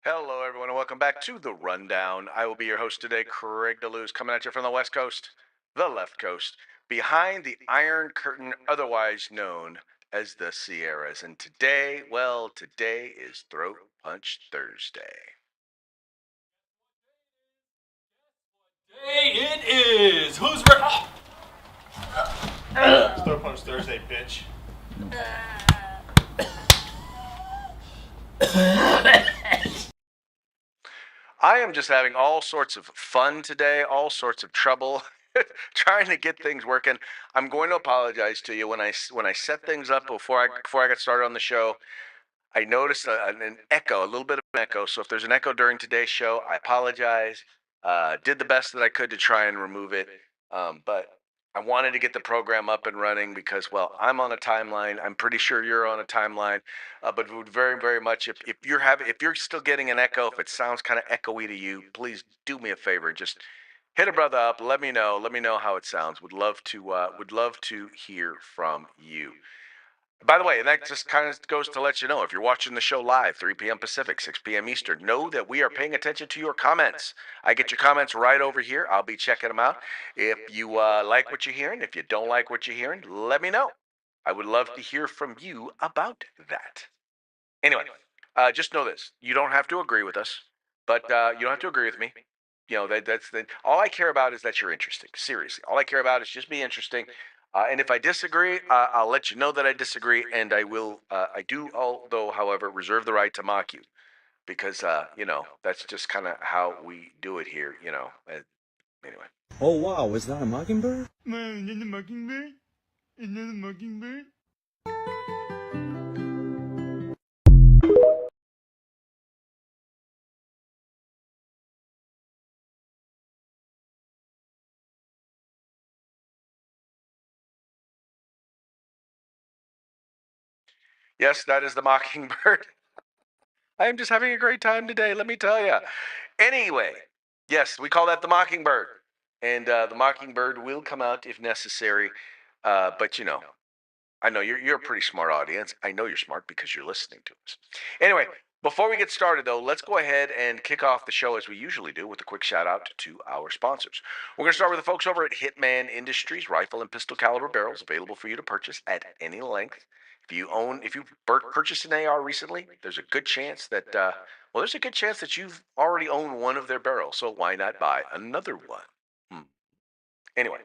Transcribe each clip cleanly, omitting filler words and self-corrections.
Hello, everyone, and welcome back to The Rundown. I will be your host today, Craig DeLuz, coming at you from the West Coast, the left coast, behind the Iron Curtain, otherwise known as the Sierras. And today, well, today is Throat Punch Thursday. Hey, it is. Who's ready? It's Throw Punch Thursday, bitch. I am just having all sorts of fun today, all sorts of trouble, trying to get things working. I'm going to apologize to you when I set things up before I got started on the show. I noticed an echo, a little bit of an echo. So if there's an echo during today's show, I apologize. Did the best that I could to try and remove it. But I wanted to get the program up and running because, well, I'm on a timeline. I'm pretty sure you're on a timeline. But would very, very much if you're still getting an echo, if it sounds kind of echoey to you, please do me a favor. Just hit a brother up. Let me know. Let me know how it sounds. Would love to hear from you. By the way, and that just kind of goes to let you know if you're watching the show live, 3 p.m. Pacific, 6 p.m. Eastern, know that we are paying attention to your comments. I get your comments right over here. I'll be checking them out. If you like what you're hearing, if you don't like what you're hearing, let me know. I would love to hear from you about that. Anyway, just know this: you don't have to agree with us, but you don't have to agree with me. That's all I care about is that you're interesting. Seriously, all I care about is just be interesting. And if I disagree, I'll let you know that I disagree, and I will. I do, although, however, reserve the right to mock you because that's just kind of how we do it here. Anyway. Oh wow, is that a mockingbird? Man, in the mockingbird? Another mockingbird? Yes, that is the mockingbird. I am just having a great time today, let me tell you. Anyway, yes, we call that the mockingbird. And the mockingbird will come out if necessary. But, I know you're a pretty smart audience. I know you're smart because you're listening to us. Anyway, before we get started, though, let's go ahead and kick off the show as we usually do with a quick shout out to our sponsors. We're going to start with the folks over at Hitman Industries, rifle and pistol caliber barrels available for you to purchase at any length. If you've purchased an AR recently, there's a good chance that you've already owned one of their barrels. So why not buy another one? Hmm. Anyway,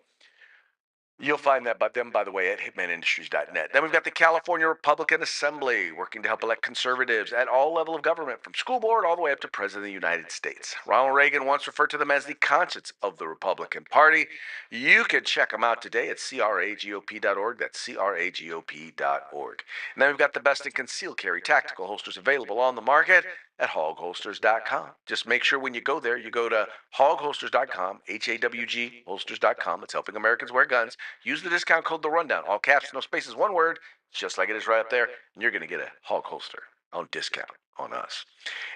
you'll find that by them, by the way, at hitmanindustries.net. Then we've got the California Republican Assembly, working to help elect conservatives at all level of government, from school board all the way up to President of the United States. Ronald Reagan once referred to them as the conscience of the Republican Party. You can check them out today at cragop.org. That's cragop.org. And then we've got the best in concealed carry tactical holsters available on the market at hogholsters.com. Just make sure when you go there, you go to hogholsters.com, HAWG holsters.com. It's helping Americans wear guns. Use the discount code The Rundown, all caps, no spaces, one word, just like it is right up there, and you're going to get a hog holster on discount on us.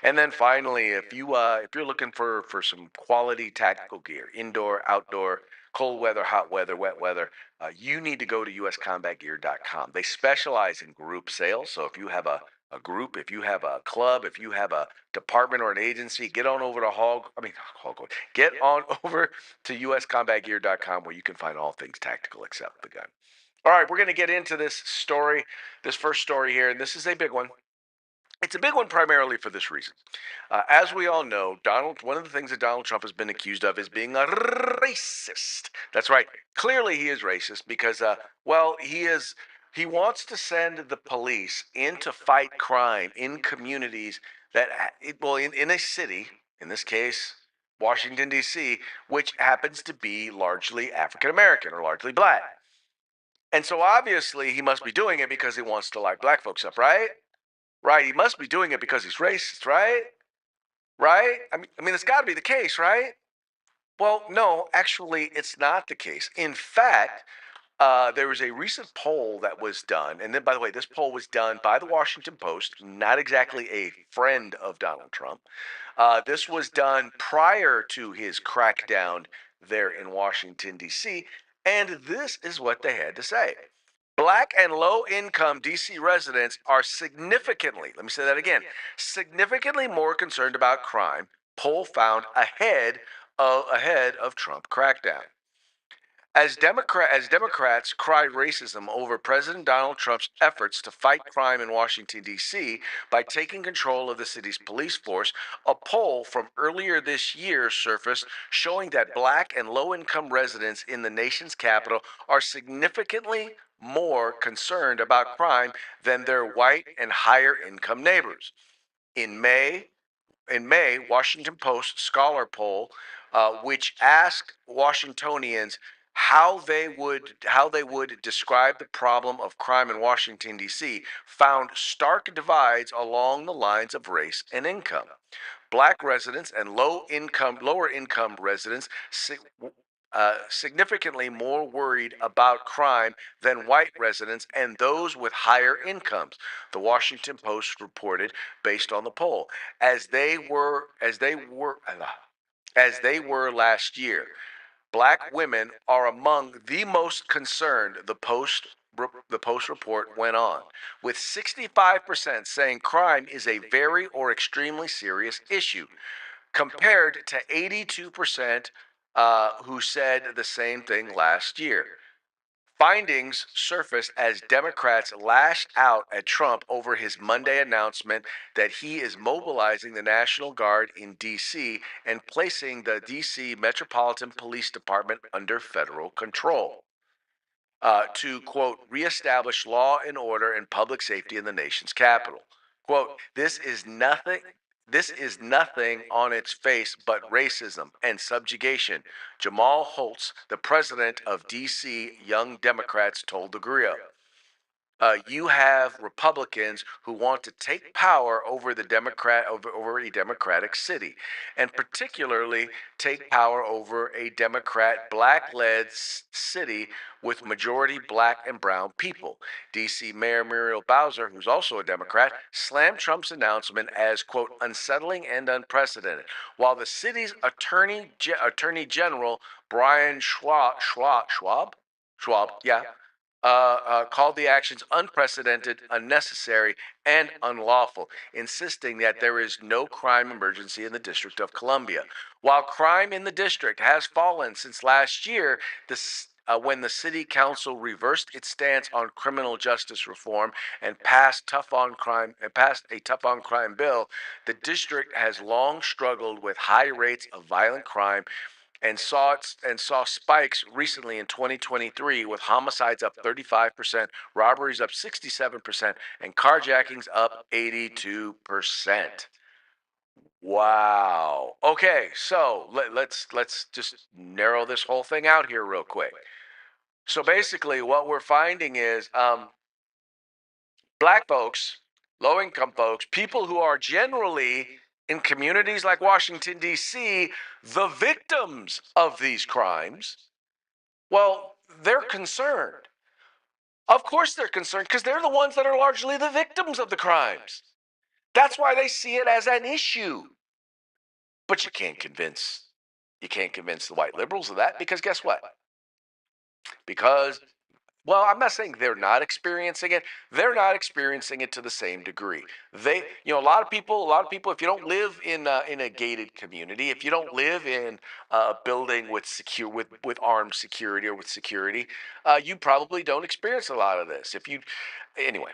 And then finally, if you're looking for some quality tactical gear, indoor, outdoor, cold weather, hot weather, wet weather, you need to go to uscombatgear.com. They specialize in group sales, so if you have a group, if you have a club, if you have a department or an agency, get on over to get on over to uscombatgear.com where you can find all things tactical except the gun. All right, we're going to get into this first story here, and this is a big one. It's a big one primarily for this reason. As we all know, one of the things that Donald Trump has been accused of is being a racist. That's right. Clearly, he is racist because, he wants to send the police in to fight crime in communities in a city, in this case, Washington, D.C., which happens to be largely African American or largely black. And so obviously, he must be doing it because he wants to lock black folks up, right? Right, he must be doing it because he's racist, right? Right? I mean, it's got to be the case, right? Well, no, actually, it's not the case. In fact, there was a recent poll that was done, and then, by the way, this poll was done by the Washington Post, not exactly a friend of Donald Trump. This was done prior to his crackdown there in Washington, D.C., and this is what they had to say. Black and low income DC residents are significantly, let me say that again, significantly more concerned about crime, poll found ahead of Trump crackdown. As Democrats cry racism over President Donald Trump's efforts to fight crime in Washington D.C. by taking control of the city's police force, a poll from earlier this year surfaced showing that black and low-income residents in the nation's capital are significantly more concerned about crime than their white and higher income neighbors. In May, Washington Post scholar poll, which asked Washingtonians how they would describe the problem of crime in Washington D.C., found stark divides along the lines of race and income. Black residents and lower income residents significantly more worried about crime than white residents and those with higher incomes, the Washington Post reported based on the poll, as they were last year. Black women are among the most concerned, the Post report went on, with 65% saying crime is a very or extremely serious issue, compared to 82% who said the same thing last year. Findings surfaced as Democrats lashed out at Trump over his Monday announcement that he is mobilizing the National Guard in D.C. and placing the D.C. Metropolitan Police Department under federal control to, quote, reestablish law and order and public safety in the nation's capital. Quote, this is nothing on its face but racism and subjugation, Jamal Holtz, the president of D.C. Young Democrats, told the Griot. You have Republicans who want to take power over over a Democratic city, and particularly take power over a Democrat black-led city with majority black and brown people. D.C. Mayor Muriel Bowser, who's also a Democrat, slammed Trump's announcement as, quote, unsettling and unprecedented, while the city's attorney general Brian Schwab, yeah, called the actions unprecedented, unnecessary, and unlawful, insisting that there is no crime emergency in the District of Columbia. While crime in the district has fallen since last year, when the city council reversed its stance on criminal justice reform and passed a tough on crime bill, the district has long struggled with high rates of violent crime and saw spikes recently in 2023 with homicides up 35%, robberies up 67%, and carjackings up 82%. Wow. Okay, so let's just narrow this whole thing out here real quick. So basically, what we're finding is black folks, low income folks, people who are generally in communities like Washington, D.C., the victims of these crimes, well, they're concerned. Of course they're concerned because they're the ones that are largely the victims of the crimes. That's why they see it as an issue. But you can't convince the white liberals of that because guess what? Because well, I'm not saying they're not experiencing it. They're not experiencing it to the same degree. A lot of people, if you don't live in a gated community, if you don't live in a building with armed security or with security, you probably don't experience a lot of this. Anyway,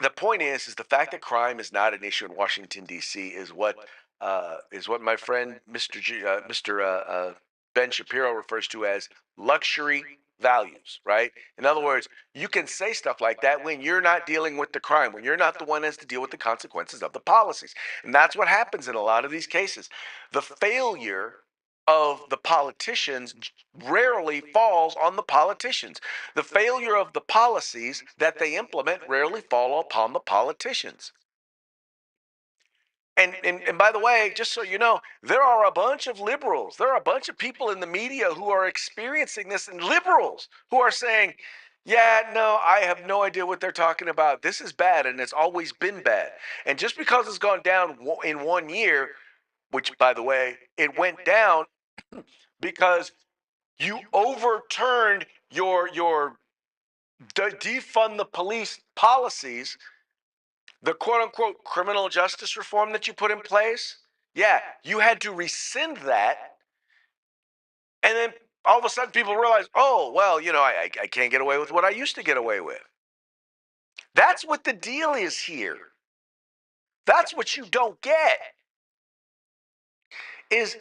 the point is the fact that crime is not an issue in Washington D.C. is what my friend Mr. Ben Shapiro refers to as luxury values, right? In other words, you can say stuff like that when you're not dealing with the crime, when you're not the one that has to deal with the consequences of the policies, and that's what happens in a lot of these cases. The failure of the politicians rarely falls on the politicians. The failure of the policies that they implement rarely fall upon the politicians. And by the way, just so you know, there are a bunch of liberals, there are a bunch of people in the media who are experiencing this, and liberals who are saying, yeah, no, I have no idea what they're talking about. This is bad, and it's always been bad. And just because it's gone down in 1 year, which, by the way, it went down because you overturned your defund the police policies, the quote unquote criminal justice reform that you put in place, yeah, you had to rescind that. And then all of a sudden people realize, oh, well, I can't get away with what I used to get away with. That's what the deal is here. That's what you don't get is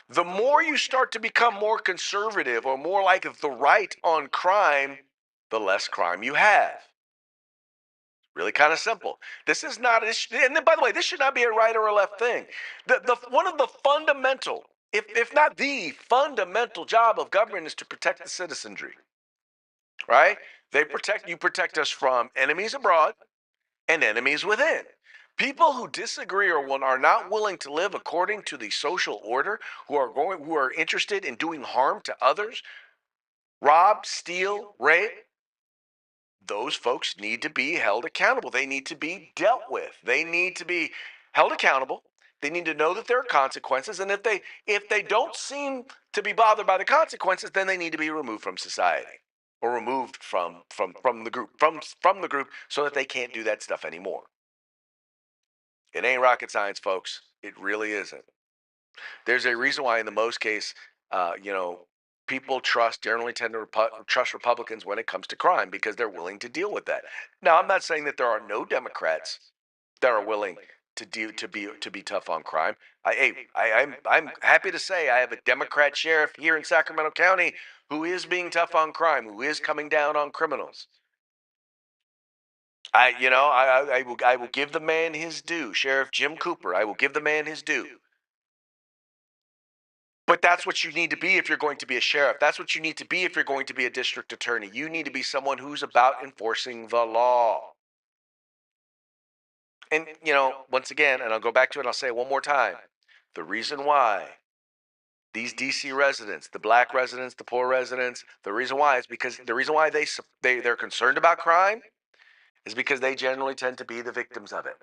the more you start to become more conservative or more like the right on crime, the less crime you have. Really kind of simple. This is not, and then, by the way, this should not be a right or a left thing. The one of the fundamental, if not the fundamental job of government is to protect the citizenry, right? You protect us from enemies abroad and enemies within. People who disagree or are not willing to live according to the social order, who are interested in doing harm to others, rob, steal, rape, those folks need to be held accountable. They need to be dealt with. They need to be held accountable. They need to know that there are consequences, and if they don't seem to be bothered by the consequences, then they need to be removed from society or removed from the group from the group so that they can't do that stuff anymore. It ain't rocket science, folks. It really isn't. There's a reason why, in the most case, uh, you know, people generally tend to trust Republicans when it comes to crime because they're willing to deal with that. Now, I'm not saying that there are no Democrats that are willing to be tough on crime. I'm happy to say I have a Democrat sheriff here in Sacramento County who is being tough on crime, who is coming down on criminals. I will give the man his due, Sheriff Jim Cooper. I will give the man his due. But that's what you need to be if you're going to be a sheriff. That's what you need to be if you're going to be a district attorney. You need to be someone who's about enforcing the law. And, once again, and I'll go back to it and I'll say it one more time. The reason why these DC residents, the black residents, the poor residents, the reason why is because the reason why they're concerned about crime is because they generally tend to be the victims of it.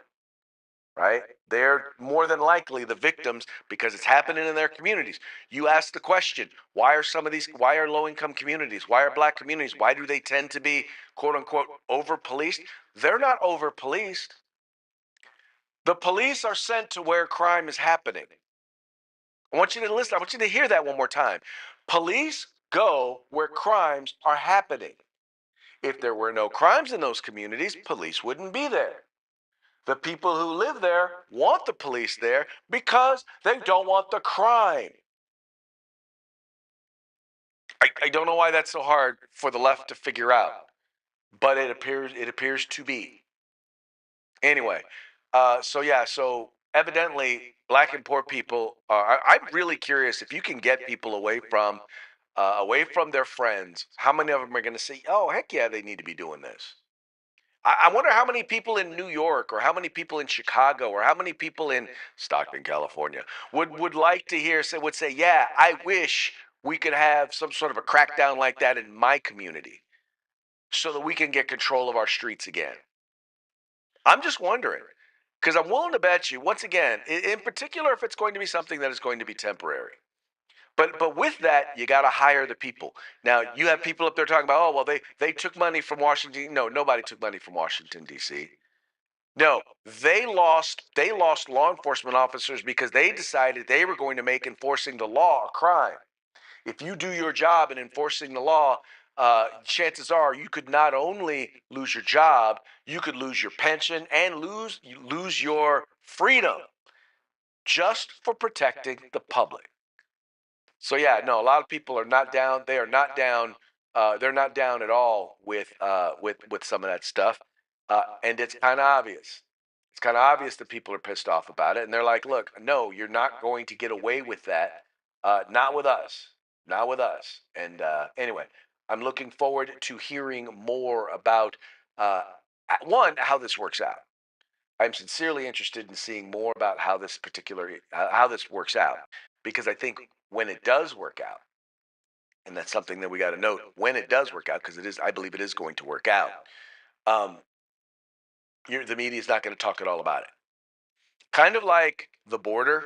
Right? They're more than likely the victims because it's happening in their communities. You ask the question, why are low income communities, why are black communities, why do they tend to be quote unquote over policed? They're not over policed. The police are sent to where crime is happening. I want you to listen, I want you to hear that one more time. Police go where crimes are happening. If there were no crimes in those communities, police wouldn't be there. The people who live there want the police there because they don't want the crime. I don't know why that's so hard for the left to figure out, but it appears to be. Anyway, so evidently, black and poor people are. I'm really curious if you can get people away from their friends. How many of them are going to say, "Oh, heck yeah, they need to be doing this"? I wonder how many people in New York or how many people in Chicago or how many people in Stockton, California would like to would say, yeah, I wish we could have some sort of a crackdown like that in my community so that we can get control of our streets again. I'm just wondering because I'm willing to bet you, once again, in particular, if it's going to be something that is going to be temporary. But with that, you got to hire the people. Now you have people up there talking about, oh well, they took money from Washington. No, nobody took money from Washington D.C. No, they lost law enforcement officers because they decided they were going to make enforcing the law a crime. If you do your job in enforcing the law, chances are you could not only lose your job, you could lose your pension and lose your freedom just for protecting the public. So yeah, no, a lot of people are not down. They are not down. They're not down at all with some of that stuff, and it's kind of obvious. It's kind of obvious that people are pissed off about it, and they're like, "Look, no, you're not going to get away with that. Not with us. Not with us." And anyway, I'm looking forward to hearing more about one how this works out. I'm sincerely interested in seeing more about how this works out because I think when it does work out, and that's something that we got to note when it does work out because I believe it is going to work out. Um, the media is not going to talk at all about it. Kind of like the border.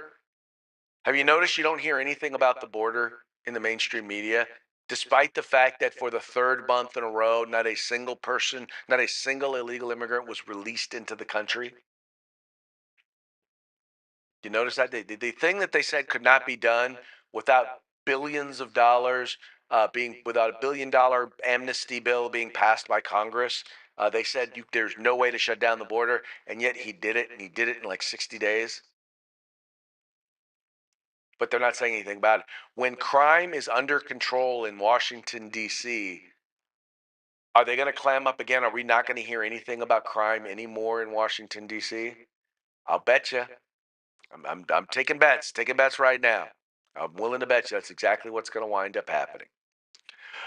Have you noticed you don't hear anything about the border in the mainstream media? despite the fact that for the third month in a row, not a single person, not a single illegal immigrant was released into the country. You notice that the thing that they said could not be done without billions of dollars being without $1 billion amnesty bill being passed by Congress. They said there's no way to shut down the border, and yet he did it, and he did it in like 60 days. But they're not saying anything about it. When crime is under control in Washington, D.C., are they going to clam up again? Are we not going to hear anything about crime anymore in Washington, D.C.? I'll bet you. I'm taking bets right now. I'm willing to bet you that's exactly what's going to wind up happening.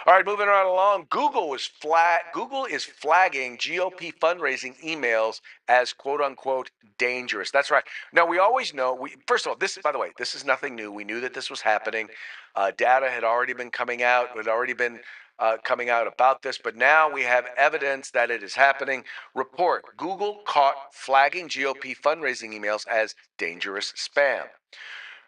All right, moving right along. Google is flagging GOP fundraising emails as quote unquote dangerous. That's right. Now we always know. First of all, this by the way, this is nothing new. We knew that this was happening. Data had already been coming out. Had already been coming out about this, but now we have evidence that it is happening. Report: Google caught flagging GOP fundraising emails as dangerous spam.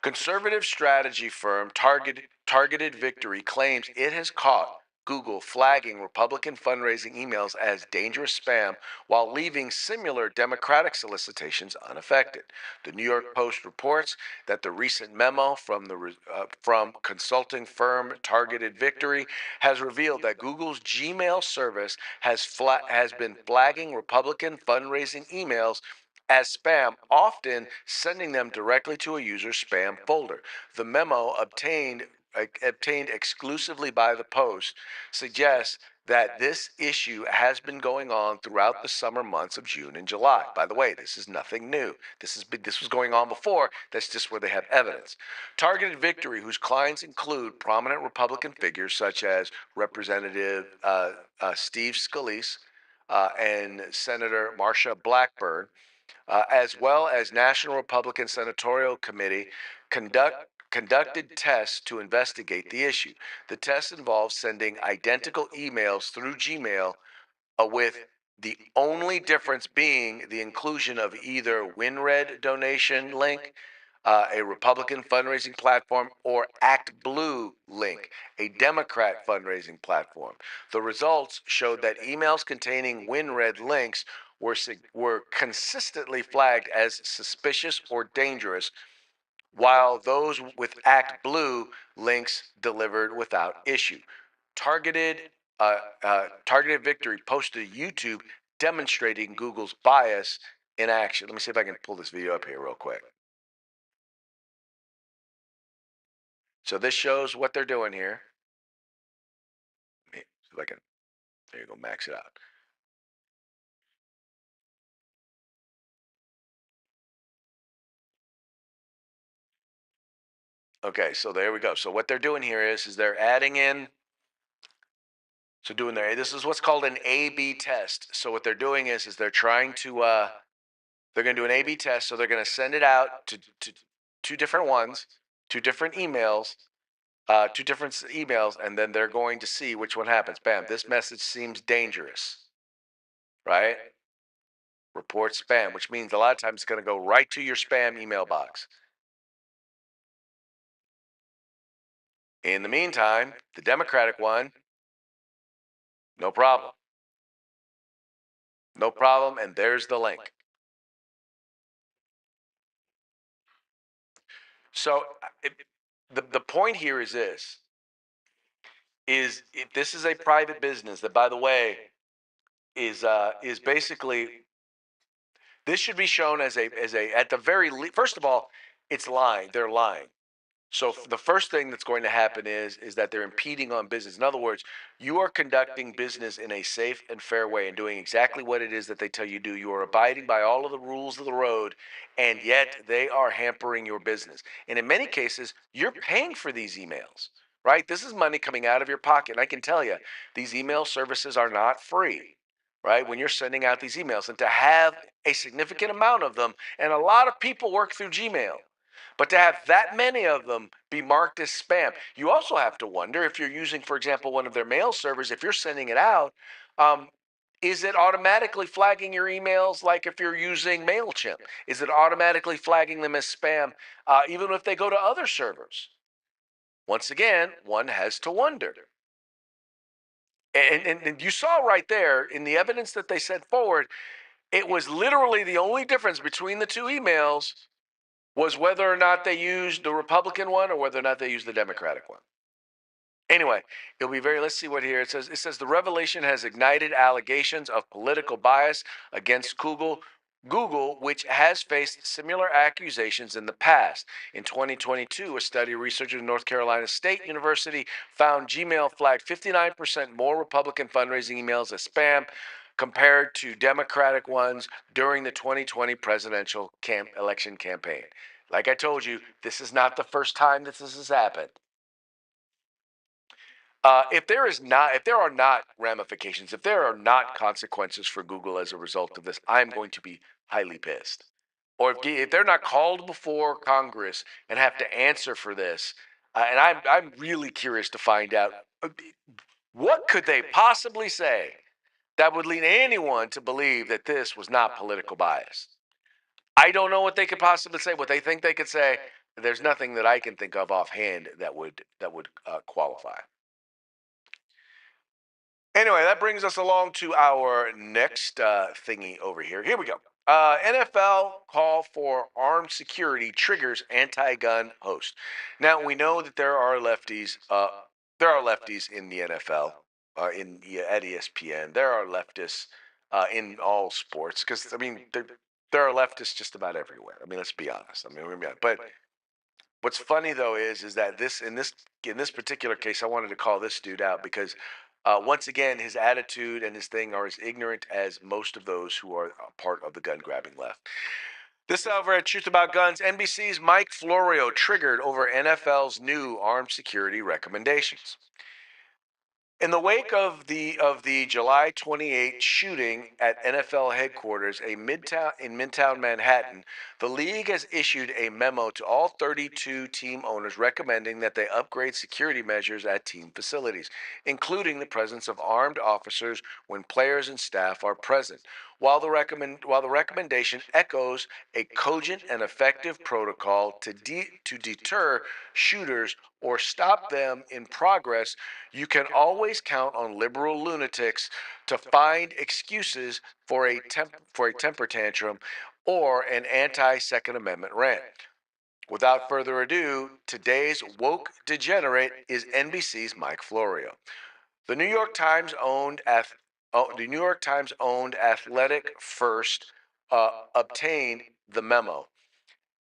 Conservative strategy firm Targeted Victory claims it has caught Google flagging Republican fundraising emails as dangerous spam while leaving similar Democratic solicitations unaffected. The New York Post reports that the recent memo from consulting firm Targeted Victory has revealed that Google's Gmail service has been flagging Republican fundraising emails as spam, often sending them directly to a user's spam folder. The memo obtained exclusively by the Post suggests that this issue has been going on throughout the summer months of June and July. By the way, this is nothing new. This was going on before. That's just where they have evidence. Targeted Victory, whose clients include prominent Republican figures such as Representative Steve Scalise and Senator Marsha Blackburn, as well as National Republican Senatorial Committee, conducted tests to investigate the issue. The test involves sending identical emails through Gmail, with the only difference being the inclusion of either WinRed donation link, a Republican fundraising platform, or ActBlue link, a Democrat fundraising platform. The results showed that emails containing WinRed links were consistently flagged as suspicious or dangerous, while those with ActBlue links delivered without issue. Targeted Victory posted a YouTube demonstrating Google's bias in action. Let me see if I can pull this video up here real quick. So this shows what they're doing here. Let me see if I can. There you go, max it out. Okay, so there we go. So what they're doing here is they're adding in. So doing their this is what's called an A/B test. So what they're doing is they're trying to they're going to do an A/B test. So they're going to send it out to two different ones, two different emails, and then they're going to see which one happens. Bam, this message seems dangerous, right? Report spam, which means a lot of times it's going to go right to your spam email box. In the meantime, the Democratic one, no problem. No problem, and there's the link. So the point here is this: is if this is a private business that, by the way, is basically this should be shown as a at the very least. First of all, it's lying. They're lying. So the first thing that's going to happen is that they're impeding on business. In other words, you are conducting business in a safe and fair way and doing exactly what it is that they tell you to do. You are abiding by all of the rules of the road, and yet they are hampering your business. And in many cases, you're paying for these emails, right? This is money coming out of your pocket. And I can tell you, these email services are not free, right? When you're sending out these emails, and to have a significant amount of them, and a lot of people work through Gmail. But to have that many of them be marked as spam, you also have to wonder if you're using, for example, one of their mail servers, if you're sending it out, is it automatically flagging your emails like if you're using MailChimp? Is it automatically flagging them as spam even if they go to other servers? Once again, one has to wonder. And you saw right there in the evidence that they set forward, it was literally the only difference between the two emails was whether or not they used the Republican one or whether or not they used the Democratic one. Anyway, it'll be very. Let's see what here it says. It says the revelation has ignited allegations of political bias against Google, which has faced similar accusations in the past. In 2022, a study of researchers at North Carolina State University found Gmail flagged 59% more Republican fundraising emails as spam compared to Democratic ones during the 2020 presidential election campaign. Like I told you, this is not the first time that this has happened. If there are not ramifications, if there are not consequences for Google as a result of this, I'm going to be highly pissed. Or if they're not called before Congress and have to answer for this, and I'm really curious to find out what could they possibly say that would lead anyone to believe that this was not political bias. I don't know what they could possibly say. What they think they could say, there's nothing that I can think of offhand that would qualify. Anyway, that brings us along to our next thingy over here. Here we go. NFL call for armed security triggers anti-gun host. Now we know that there are lefties. There are lefties in the NFL, at ESPN. There are leftists in all sports because I mean there are leftists just about everywhere. I mean, let's be honest. I mean, but what's funny though is that this particular case, I wanted to call this dude out because once again, his attitude and his thing are as ignorant as most of those who are a part of the gun grabbing left. This over at Truth About Guns, NBC's Mike Florio triggered over NFL's new armed security recommendations. In the wake of the July 28th shooting at NFL headquarters, in Midtown Manhattan, the league has issued a memo to all 32 team owners recommending that they upgrade security measures at team facilities, including the presence of armed officers when players and staff are present. While the recommendation echoes a cogent and effective protocol to deter shooters or stop them in progress, you can always count on liberal lunatics to find excuses for a temper tantrum or an anti-Second Amendment rant. Without further ado, today's woke degenerate is NBC's Mike Florio. The New York Times owned Athletic First obtained the memo,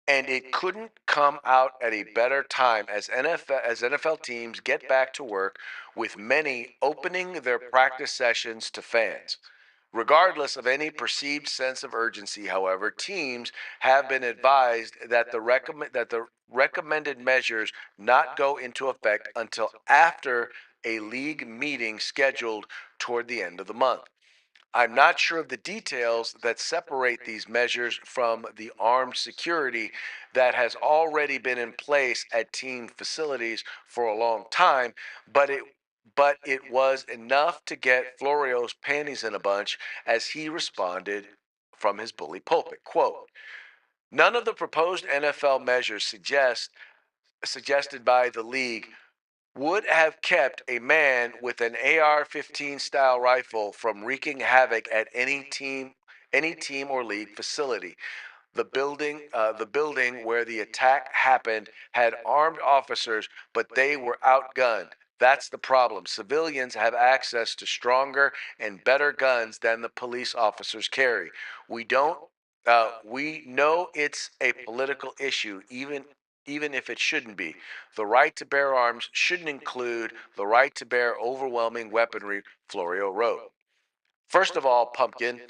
and it couldn't come out at a better time as NFL teams get back to work, with many opening their practice sessions to fans. Regardless of any perceived sense of urgency, however, teams have been advised that the recommended measures not go into effect until after a league meeting scheduled toward the end of the month. I'm not sure of the details that separate these measures from the armed security that has already been in place at team facilities for a long time, but it was enough to get Florio's panties in a bunch as he responded from his bully pulpit. Quote, none of the proposed NFL measures suggested by the league would have kept a man with an AR-15 style rifle from wreaking havoc at any team or league facility. The building where the attack happened had armed officers, but they were outgunned. That's the problem. Civilians have access to stronger and better guns than the police officers carry. We don't. We know it's a political issue, even if it shouldn't be. The right to bear arms shouldn't include the right to bear overwhelming weaponry, Florio wrote. First of all, Pumpkin,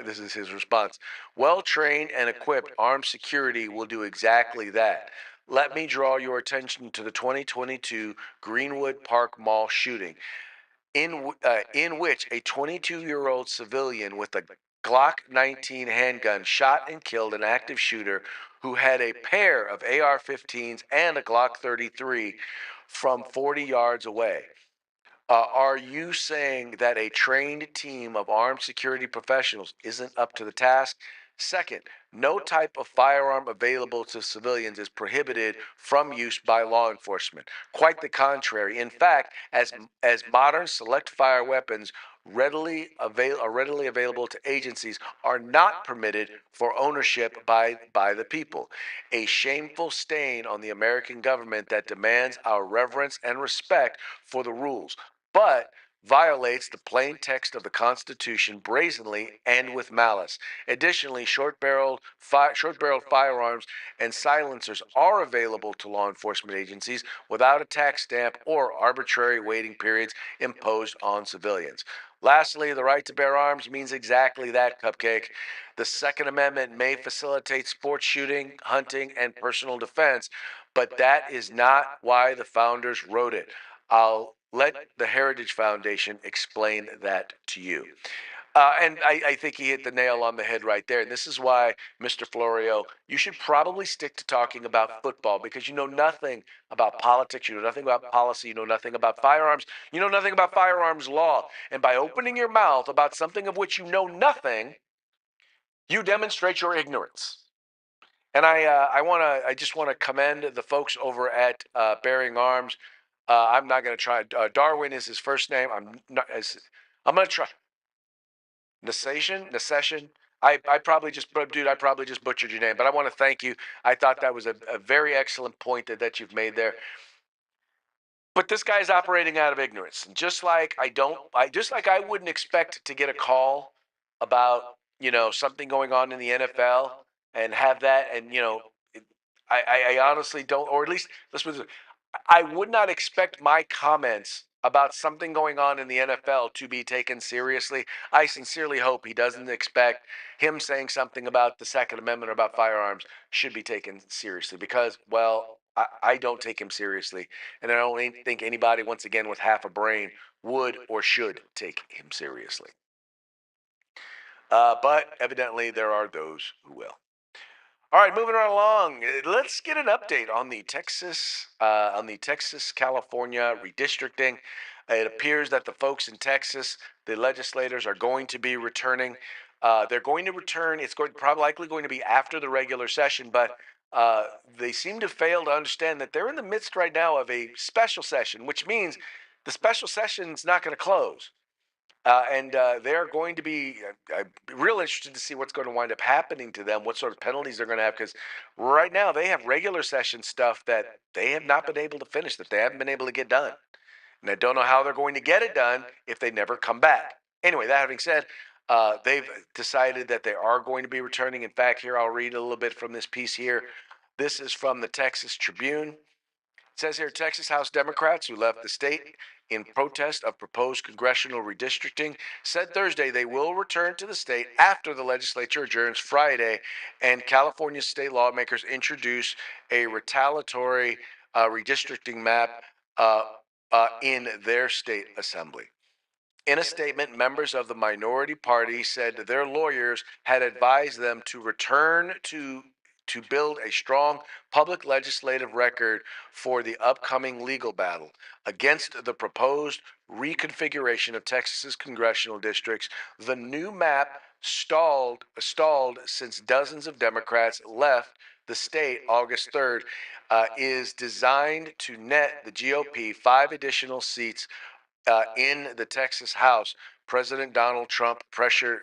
this is his response, well trained and equipped armed security will do exactly that. Let me draw your attention to the 2022 Greenwood Park Mall shooting, in which a 22-year-old civilian with a Glock 19 handgun shot and killed an active shooter who had a pair of AR-15s and a Glock 33 from 40 yards away. Are you saying that a trained team of armed security professionals isn't up to the task? Second, no type of firearm available to civilians is prohibited from use by law enforcement. Quite the contrary. In fact, as modern select fire weapons are readily available to agencies are not permitted for ownership by the people. A shameful stain on the American government that demands our reverence and respect for the rules, but violates the plain text of the Constitution brazenly and with malice. Additionally, short-barreled firearms and silencers are available to law enforcement agencies without a tax stamp or arbitrary waiting periods imposed on civilians. Lastly, the right to bear arms means exactly that, Cupcake. The Second Amendment may facilitate sports shooting, hunting, and personal defense, but that is not why the founders wrote it. I'll let the Heritage Foundation explain that to you. And I think he hit the nail on the head right there. And this is why, Mr. Florio, you should probably stick to talking about football because you know nothing about politics, you know nothing about policy, you know nothing about firearms, you know nothing about firearms law. And by opening your mouth about something of which you know nothing, you demonstrate your ignorance. And I just want to commend the folks over at Bearing Arms. I'm not going to try. Darwin is his first name. I'm not as. I'm going to try. Necession. I probably just, dude, I probably just butchered your name, but I want to thank you. I thought that was a very excellent point that you've made there. But this guy's operating out of ignorance. And just like I wouldn't expect to get a call about, something going on in the NFL and have that. And, I honestly don't, or at least, let's put it this way, I would not expect my comments about something going on in the NFL to be taken seriously. I sincerely hope he doesn't expect him saying something about the Second Amendment or about firearms should be taken seriously because, well, I don't take him seriously. And I don't think anybody, once again, with half a brain would or should take him seriously. But evidently, there are those who will. All right, moving right along. Let's get an update on the Texas-California redistricting. It appears that the folks in Texas, the legislators, are going to be returning. They're going to return. It's probably likely going to be after the regular session, but they seem to fail to understand that they're in the midst right now of a special session, which means the special session's not going to close. And they're going to be real interested to see what's going to wind up happening to them, what sort of penalties they're going to have, because right now they have regular session stuff that they have not been able to finish, that they haven't been able to get done. And I don't know how they're going to get it done if they never come back. Anyway, that having said, they've decided that they are going to be returning. In fact, here I'll read a little bit from this piece here. This is from the Texas Tribune. It says here Texas House Democrats who left the state in protest of proposed congressional redistricting said Thursday they will return to the state after the legislature adjourns Friday and California state lawmakers introduce a retaliatory redistricting map in their state assembly. In a statement, members of the minority party said their lawyers had advised them to return to build a strong public legislative record for the upcoming legal battle against the proposed reconfiguration of Texas's congressional districts. The new map stalled since dozens of Democrats left the state August 3rd, is designed to net the GOP 5 additional seats in the Texas House. President Donald Trump pressured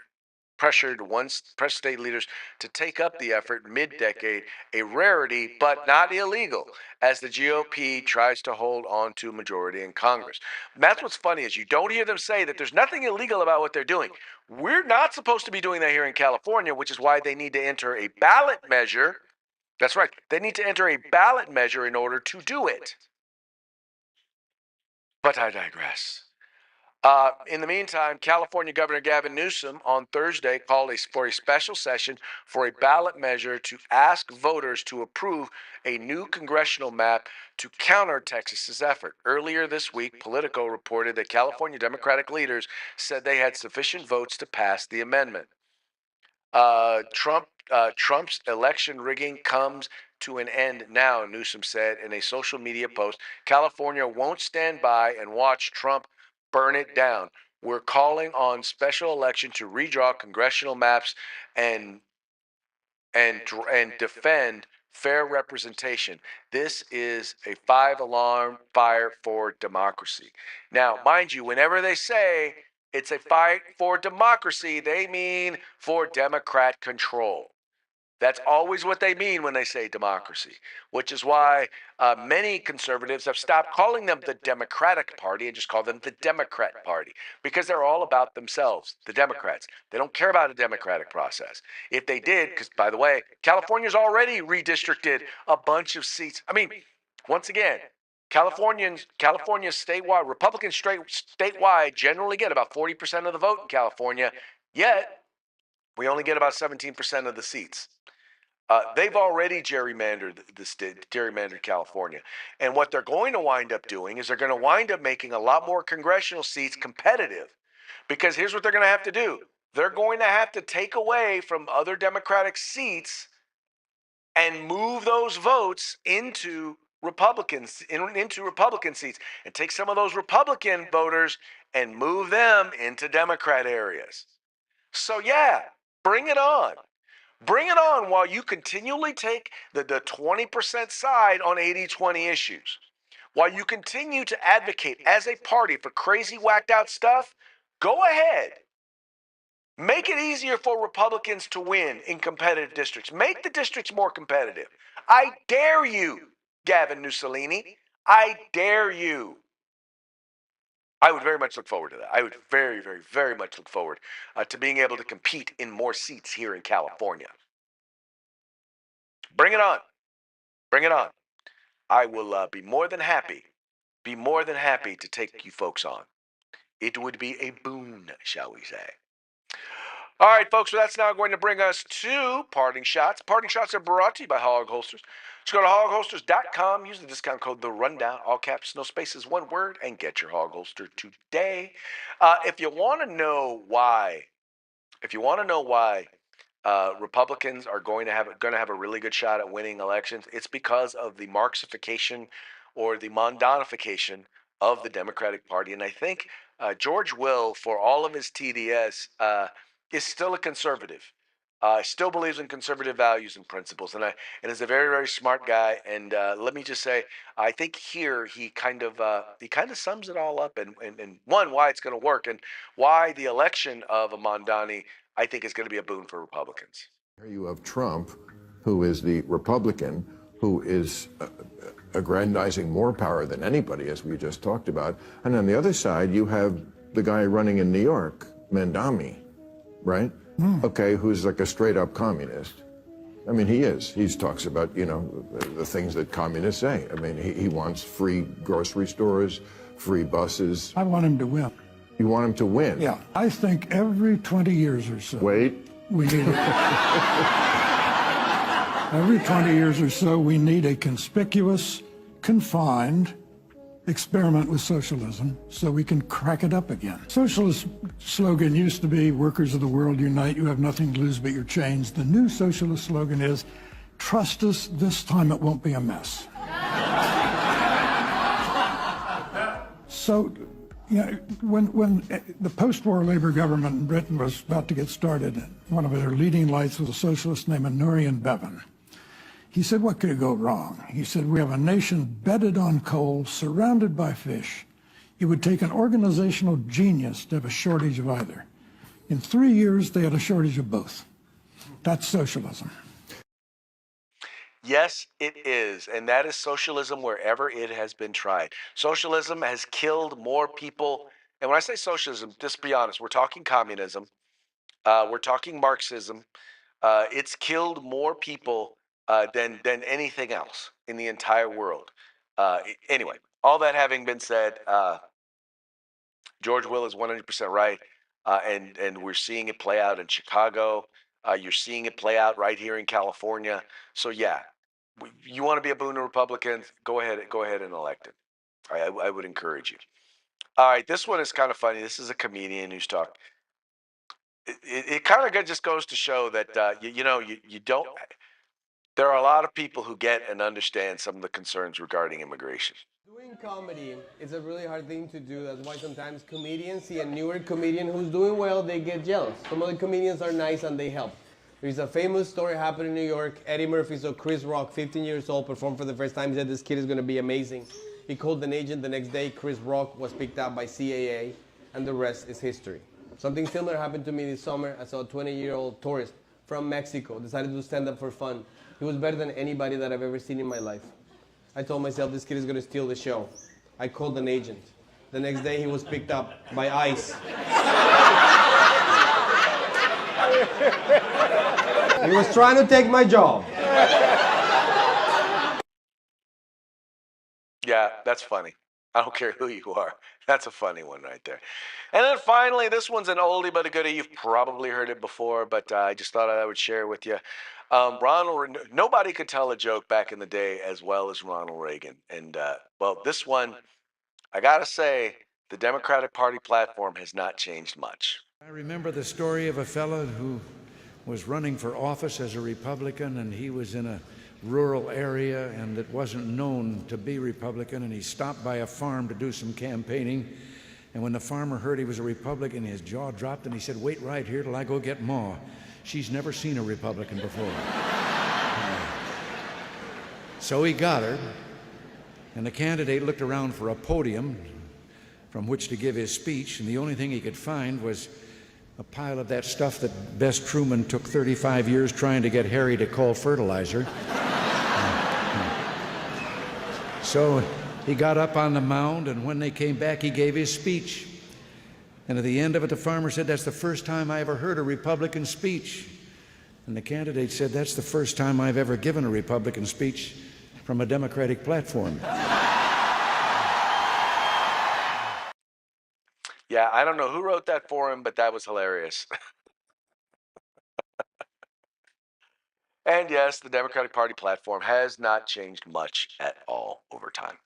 press state leaders to take up the effort mid-decade, a rarity but not illegal, as the GOP tries to hold on to a majority in Congress. And that's what's funny is you don't hear them say that there's nothing illegal about what they're doing. We're not supposed to be doing that here in California, which is why they need to enter a ballot measure. That's right. They need to enter a ballot measure in order to do it. But I digress. In the meantime, California Governor Gavin Newsom on Thursday called for a special session for a ballot measure to ask voters to approve a new congressional map to counter Texas's effort. Earlier this week, Politico reported that California Democratic leaders said they had sufficient votes to pass the amendment. Trump's election rigging comes to an end now, Newsom said in a social media post. California won't stand by and watch Trump burn it down. We're calling on special election to redraw congressional maps and and defend fair representation. This is a 5 alarm fire for democracy. Now, mind you, whenever they say it's a fight for democracy, they mean for Democrat control. That's always what they mean when they say democracy, which is why many conservatives have stopped calling them the Democratic Party and just call them the Democrat Party because they're all about themselves, the Democrats. They don't care about a democratic process. If they did, because by the way, California's already redistricted a bunch of seats. I mean, once again, California statewide, Republicans statewide generally get about 40% of the vote in California, yet we only get about 17% of the seats. They've already gerrymandered California, and what they're going to wind up doing is they're going to wind up making a lot more congressional seats competitive, because here's what they're going to have to do: they're going to have to take away from other Democratic seats and move those votes into into Republican seats, and take some of those Republican voters and move them into Democrat areas. So yeah, bring it on. Bring it on while you continually take the 20% side on 80-20 issues. While you continue to advocate as a party for crazy, whacked out stuff, go ahead. Make it easier for Republicans to win in competitive districts. Make the districts more competitive. I dare you, Gavin Mussolini. I dare you. I would very much look forward to that. I would very, very, very much look forward to being able to compete in more seats here in California. Bring it on. Bring it on. I will be more than happy to take you folks on. It would be a boon, shall we say. All right, folks, so that's now going to bring us to Parting Shots. Parting Shots are brought to you by Hog Holsters. Just go to hogholsters.com, use the discount code The Rundown, all caps, no spaces, one word, and get your Hog Holster today. If you want to know why Republicans are going to have a really good shot at winning elections, it's because of the Marxification or the Mondanification of the Democratic Party. And I think George Will, for all of his TDS, is still a conservative. Still believes in conservative values and principles, and is a very, very smart guy. And let me just say, I think here he kind of sums it all up, and one, why it's going to work, and why the election of a Mondani, I think, is going to be a boon for Republicans. Here you have Trump, who is the Republican, who is aggrandizing more power than anybody, as we just talked about. And on the other side, you have the guy running in New York, Mandami, right? Okay, who's like a straight-up communist. I mean, he is. He talks about, the things that communists say. I mean, he wants free grocery stores, free buses. I want him to win. You want him to win? Yeah. I think every 20 years or so. Wait. We need every 20 years or so, we need a conspicuous, confined experiment with socialism so we can crack it up again. Socialist slogan used to be, workers of the world unite, you have nothing to lose but your chains. The new socialist slogan is, trust us, this time it won't be a mess. So, when the post-war Labour government in Britain was about to get started, one of their leading lights was a socialist named Nurian Bevan. He said, what could go wrong? He said, we have a nation bedded on coal, surrounded by fish. It would take an organizational genius to have a shortage of either. In 3 years, they had a shortage of both. That's socialism. Yes, it is. And that is socialism wherever it has been tried. Socialism has killed more people. And when I say socialism, just be honest, we're talking communism. We're talking Marxism. It's killed more people than anything else in the entire world. Anyway, all that having been said, George Will is 100% right. And we're seeing it play out in Chicago. You're seeing it play out right here in California. So yeah, you want to be a boon to Republicans? Go ahead and elect him. I would encourage you. All right, this one is kind of funny. This is a comedian who's talking. It kind of just goes to show that you don't. There are a lot of people who get and understand some of the concerns regarding immigration. Doing comedy is a really hard thing to do. That's why sometimes comedians see a newer comedian who's doing well, they get jealous. Some of the comedians are nice and they help. There's a famous story happened in New York. Eddie Murphy saw Chris Rock, 15 years old, perform for the first time. He said this kid is going to be amazing. He called an agent the next day. Chris Rock was picked up by CAA, and the rest is history. Something similar happened to me this summer. I saw a 20-year-old tourist from Mexico decided to stand up for fun. He was better than anybody that I've ever seen in my life. I told myself this kid is going to steal the show. I called an agent. The next day he was picked up by ICE. He was trying to take my job. Yeah, that's funny. I don't care who you are. That's a funny one right there. And then finally, this one's an oldie but a goodie. You've probably heard it before, but I just thought I would share it with you. Nobody could tell a joke back in the day as well as Ronald Reagan. And well, this one, I gotta say, the Democratic Party platform has not changed much. I remember the story of a fellow who was running for office as a Republican, and he was in a rural area and it wasn't known to be Republican, and he stopped by a farm to do some campaigning. And when the farmer heard he was a Republican, his jaw dropped and he said, "Wait right here till I go get Ma. She's never seen a Republican before." So he got her, and the candidate looked around for a podium from which to give his speech, and the only thing he could find was a pile of that stuff that Bess Truman took 35 years trying to get Harry to call fertilizer. So he got up on the mound, and when they came back, he gave his speech. And at the end of it, the farmer said, "That's the first time I ever heard a Republican speech." And the candidate said, "That's the first time I've ever given a Republican speech from a Democratic platform." Yeah, I don't know who wrote that for him, but that was hilarious. And yes, the Democratic Party platform has not changed much at all over time.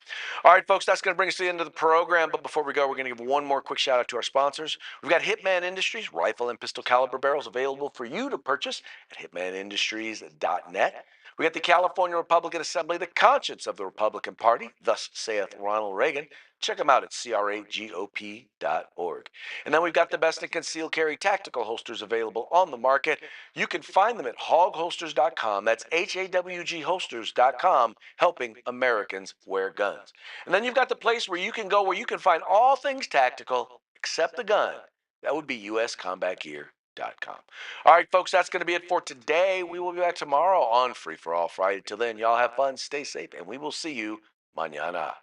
All right, folks, that's going to bring us to the end of the program. But before we go, we're going to give one more quick shout out to our sponsors. We've got Hitman Industries, rifle and pistol caliber barrels available for you to purchase at hitmanindustries.net. We got the California Republican Assembly, the conscience of the Republican Party, thus saith Ronald Reagan. Check them out at cragop.org. And then we've got the best in concealed carry tactical holsters available on the market. You can find them at hogholsters.com. That's HAWG holsters.com, helping Americans wear guns. And then you've got the place where you can go where you can find all things tactical except the gun. That would be uscombatgear.com. All right, folks, that's going to be it for today. We will be back tomorrow on Free for All Friday. Till then, y'all have fun, stay safe, and we will see you mañana.